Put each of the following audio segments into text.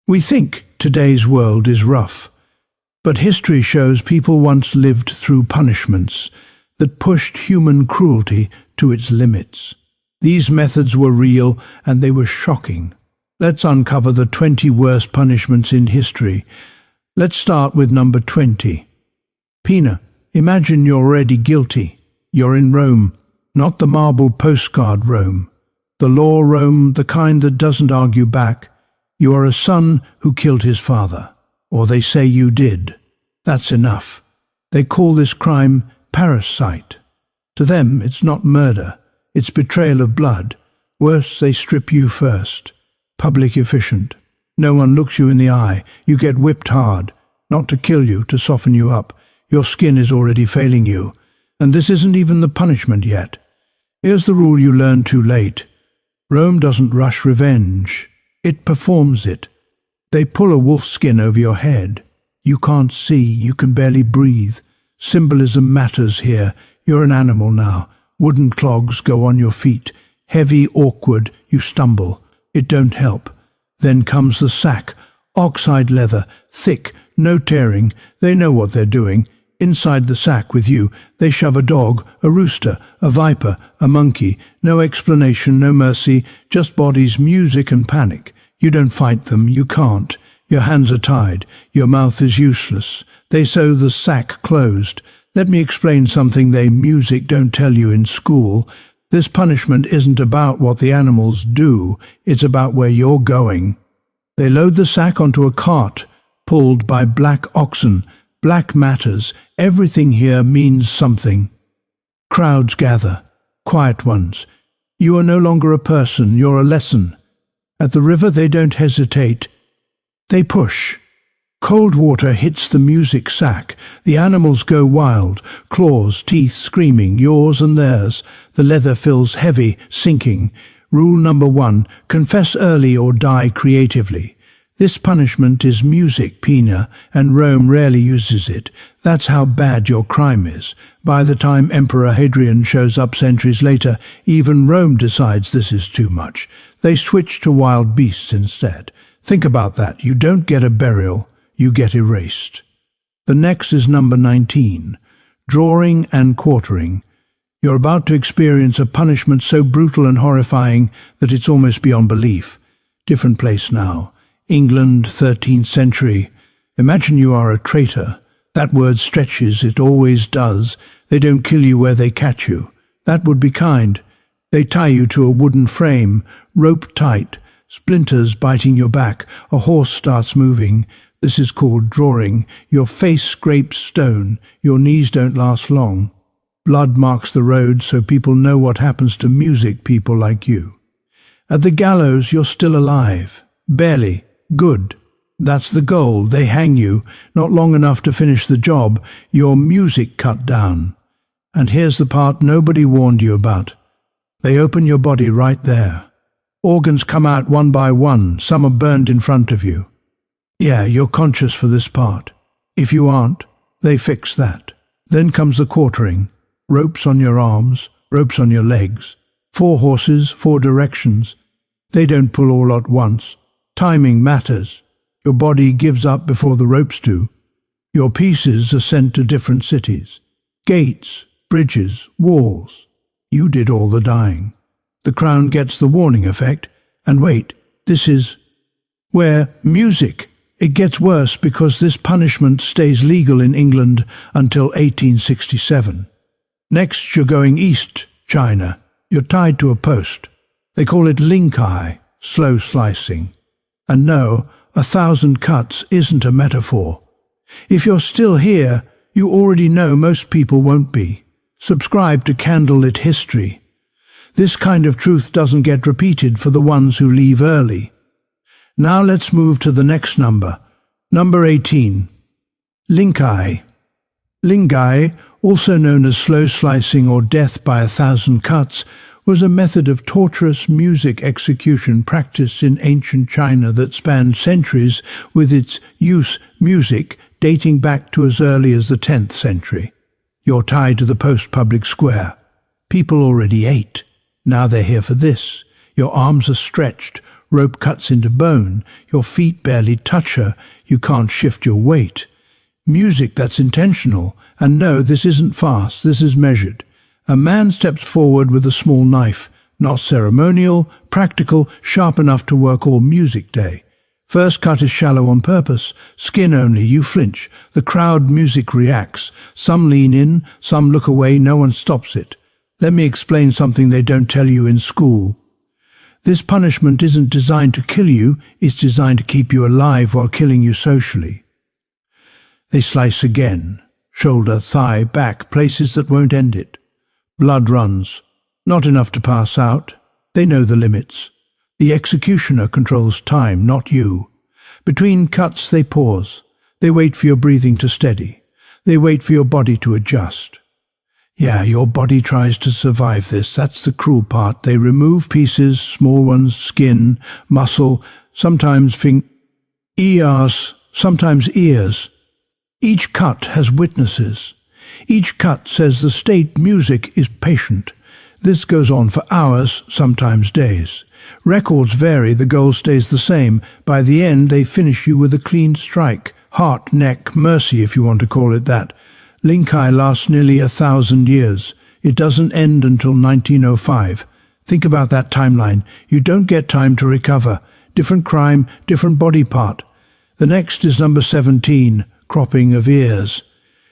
We think today's world is rough, but history shows people once lived through punishments that pushed human cruelty to its limits. These methods were real and they were shocking. Let's uncover the 20 worst punishments in history. Let's start with number 20. Pena. Imagine you're already guilty. You're in Rome, not the marble postcard Rome. The law Rome, the kind that doesn't argue back. You are a son who killed his father, or they say you did. That's enough. They call this crime parricide. To them, it's not murder, it's betrayal of blood. Worse, they strip you first. Public efficient. No one looks you in the eye. You get whipped hard, not to kill you, to soften you up. Your skin is already failing you. And this isn't even the punishment yet. Here's the rule you learn too late. Rome doesn't rush revenge. It performs it. They pull a wolf skin over your head. You can't see, you can barely breathe. Symbolism matters here. You're an animal now. Wooden clogs go on your feet. Heavy, awkward, you stumble. It don't help. Then comes the sack. Oxhide leather, thick, no tearing. They know what they're doing. Inside the sack with you, they shove a dog, a rooster, a viper, a monkey. No explanation, no mercy, just bodies, music and panic. You don't fight them, you can't. Your hands are tied, your mouth is useless. They sew the sack closed. Let me explain something music don't tell you in school. This punishment isn't about what the animals do, it's about where you're going. They load the sack onto a cart, pulled by black oxen. Black matters. Everything here means something. Crowds gather. Quiet ones. You are no longer a person, you're a lesson. At the river they don't hesitate. They push. Cold water hits the music sack. The animals go wild. Claws, teeth screaming, yours and theirs. The leather feels heavy, sinking. Rule number 1, confess early or die creatively. This punishment is music, Pena, and Rome rarely uses it. That's how bad your crime is. By the time Emperor Hadrian shows up centuries later, even Rome decides this is too much. They switch to wild beasts instead. Think about that. You don't get a burial, you get erased. The next is number 19, drawing and quartering. You're about to experience a punishment so brutal and horrifying that it's almost beyond belief. Different place now. England, 13th century. Imagine you are a traitor. That word stretches, it always does. They don't kill you where they catch you. That would be kind. They tie you to a wooden frame, rope tight, splinters biting your back. A horse starts moving. This is called drawing. Your face scrapes stone. Your knees don't last long. Blood marks the road so people know what happens to music people like you. At the gallows, you're still alive. Barely. Good. That's the goal. They hang you, not long enough to finish the job. Your music cut down. And here's the part nobody warned you about. They open your body right there. Organs come out one by one. Some are burned in front of you. Yeah, you're conscious for this part. If you aren't, they fix that. Then comes the quartering. Ropes on your arms, ropes on your legs. 4 horses, 4 directions. They don't pull all at once. Timing matters. Your body gives up before the ropes do. Your pieces are sent to different cities. Gates, bridges, walls. You did all the dying. The crown gets the warning effect. And wait, this is where music. It gets worse because this punishment stays legal in England until 1867. Next you're going east, China. You're tied to a post. They call it linkai, slow slicing. And no, 1,000 cuts isn't a metaphor. If you're still here, you already know most people won't be. Subscribe to Candlelit History. This kind of truth doesn't get repeated for the ones who leave early. Now let's move to the next number. Number 18. Linkai. Linkai, also known as slow slicing or death by 1,000 cuts, was a method of torturous music execution practiced in ancient China that spanned centuries, with its music dating back to as early as the 10th century. You're tied to the post public square. People already ate. Now they're here for this. Your arms are stretched, Rope cuts into bone. Your feet barely touch her. You can't shift your weight. Music that's intentional. And no, this isn't fast. This is measured. A man steps forward with a small knife. Not ceremonial, practical, sharp enough to work all music day. First cut is shallow on purpose. Skin only, you flinch. The crowd music reacts. Some lean in, some look away, no one stops it. Let me explain something they don't tell you in school. This punishment isn't designed to kill you, it's designed to keep you alive while killing you socially. They slice again. Shoulder, thigh, back, places that won't end it. Blood runs. Not enough to pass out. They know the limits. The executioner controls time, not you. Between cuts they pause. They wait for your breathing to steady. They wait for your body to adjust. Yeah, your body tries to survive this. That's the cruel part. They remove pieces, small ones, skin, muscle, sometimes ERs, sometimes ears. Each cut has witnesses. Each cut says the state music is patient. This goes on for hours, sometimes days. Records vary, the goal stays the same. By the end, they finish you with a clean strike. Heart, neck, mercy, if you want to call it that. Linkai lasts nearly 1,000 years. It doesn't end until 1905. Think about that timeline. You don't get time to recover. Different crime, different body part. The next is number 17, cropping of ears.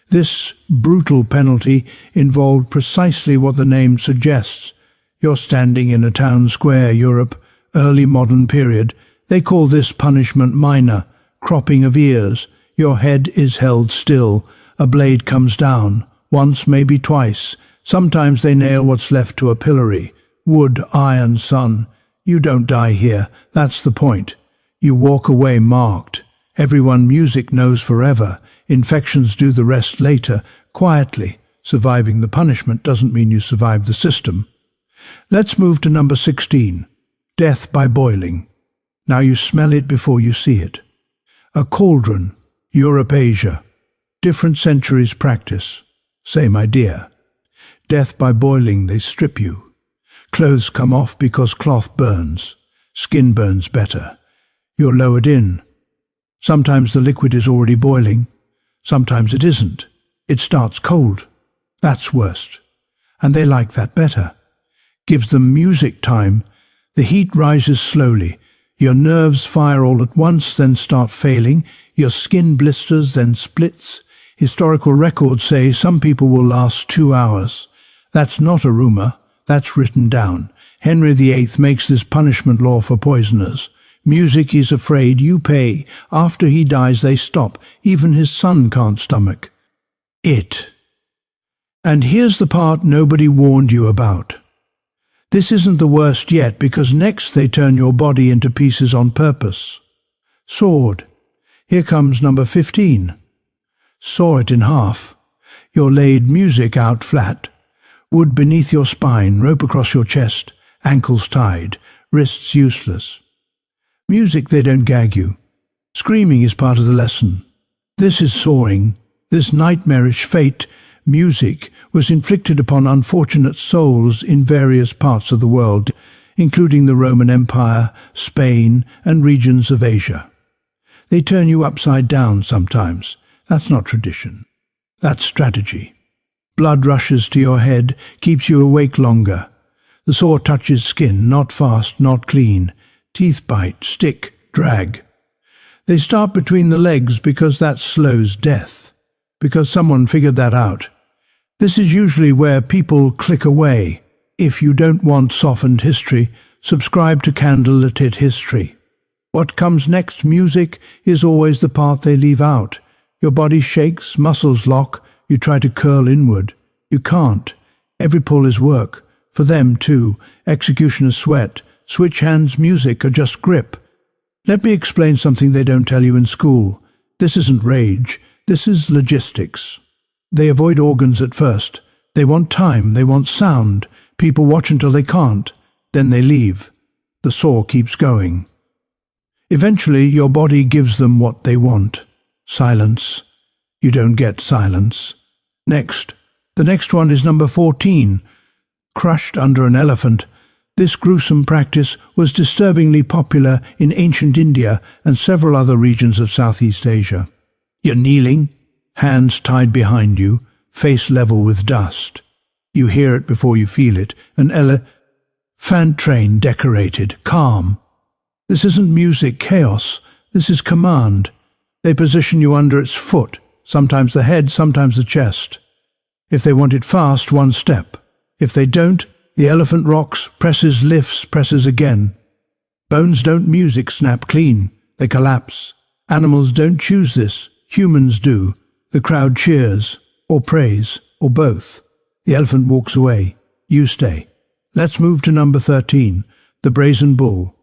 This brutal penalty involved precisely what the name suggests. You're standing in a town square, Europe, early modern period. They call this punishment minor, cropping of ears. Your head is held still. A blade comes down, once, maybe twice. Sometimes they nail what's left to a pillory. Wood, iron, sun. You don't die here. That's the point. You walk away marked. Everyone music knows forever. Infections do the rest later, quietly. Surviving the punishment doesn't mean you survive the system. Let's move to number 16. Death by boiling. Now you smell it before you see it. A cauldron. Europe, Asia. Different centuries practice. Same idea. Death by boiling, they strip you. Clothes come off because cloth burns. Skin burns better. You're lowered in. Sometimes the liquid is already boiling. Sometimes it isn't. It starts cold. That's worst. And they like that better. Gives them music time. The heat rises slowly. Your nerves fire all at once, then start failing. Your skin blisters, then splits. Historical records say some people will last 2 hours. That's not a rumor. That's written down. Henry VIII makes this punishment law for poisoners. Music is afraid, you pay. After he dies, they stop. Even his son can't stomach it. And here's the part nobody warned you about. This isn't the worst yet, because next they turn your body into pieces on purpose. Sword. Here comes number 15. Saw it in half. You're laid music out flat. Wood beneath your spine, rope across your chest, ankles tied, wrists useless. Music, they don't gag you. Screaming is part of the lesson. This is sawing. This nightmarish fate, music, was inflicted upon unfortunate souls in various parts of the world, including the Roman Empire, Spain, and regions of Asia. They turn you upside down sometimes. That's not tradition. That's strategy. Blood rushes to your head, keeps you awake longer. The saw touches skin, not fast, not clean. Teeth bite, stick, drag. They start between the legs because that slows death. Because someone figured that out. This is usually where people click away. If you don't want softened history, subscribe to Candlelit History. What comes next, music, is always the part they leave out. Your body shakes, muscles lock, you try to curl inward. You can't. Every pull is work. For them, too. Executioners sweat. Switch hands, music, or just grip. Let me explain something they don't tell you in school. This isn't rage. This is logistics. They avoid organs at first. They want time. They want sound. People watch until they can't. Then they leave. The saw keeps going. Eventually, your body gives them what they want. Silence. You don't get silence. Next. The next one is number 14. Crushed under an elephant. This gruesome practice was disturbingly popular in ancient India and several other regions of Southeast Asia. You're kneeling, hands tied behind you, face level with dust. You hear it before you feel it, an elephant train decorated, calm. This isn't music chaos, this is command. They position you under its foot, sometimes the head, sometimes the chest. If they want it fast, one step. If they don't, the elephant rocks, presses, lifts, presses again. Bones don't music snap clean, they collapse. Animals don't choose this, humans do. The crowd cheers, or prays, or both. The elephant walks away, you stay. Let's move to number 13, the brazen bull.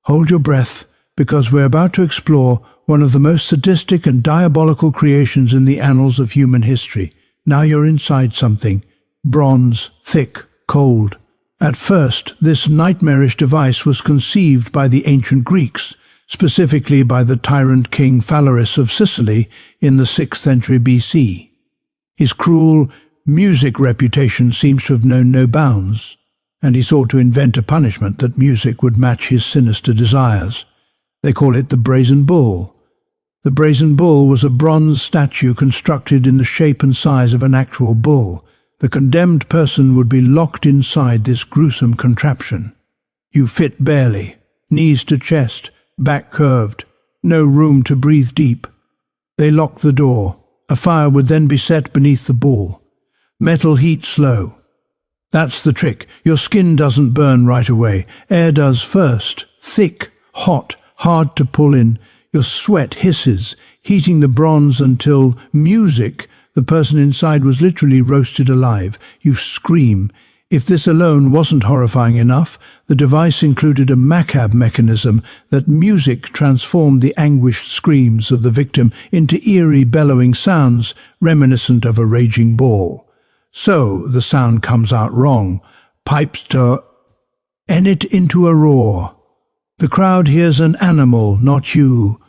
Hold your breath, because we're about to explore one of the most sadistic and diabolical creations in the annals of human history. Now you're inside something. Bronze, thick, cold. At first, this nightmarish device was conceived by the ancient Greeks, specifically by the tyrant king Phalaris of Sicily in the 6th century BC. His cruel music reputation seems to have known no bounds, and he sought to invent a punishment that music would match his sinister desires. They call it the brazen bull. The brazen bull was a bronze statue constructed in the shape and size of an actual bull. The condemned person would be locked inside this gruesome contraption. You fit barely, knees to chest, back curved, no room to breathe deep. They lock the door. A fire would then be set beneath the bull. Metal heat slow. That's the trick. Your skin doesn't burn right away. Air does first. Thick, hot, hard to pull in. Your sweat hisses, heating the bronze until music. The person inside was literally roasted alive. You scream. If this alone wasn't horrifying enough, the device included a macabre mechanism that music transformed the anguished screams of the victim into eerie bellowing sounds reminiscent of a raging bull. So the sound comes out wrong, pipes to end it into a roar. The crowd hears an animal, not you,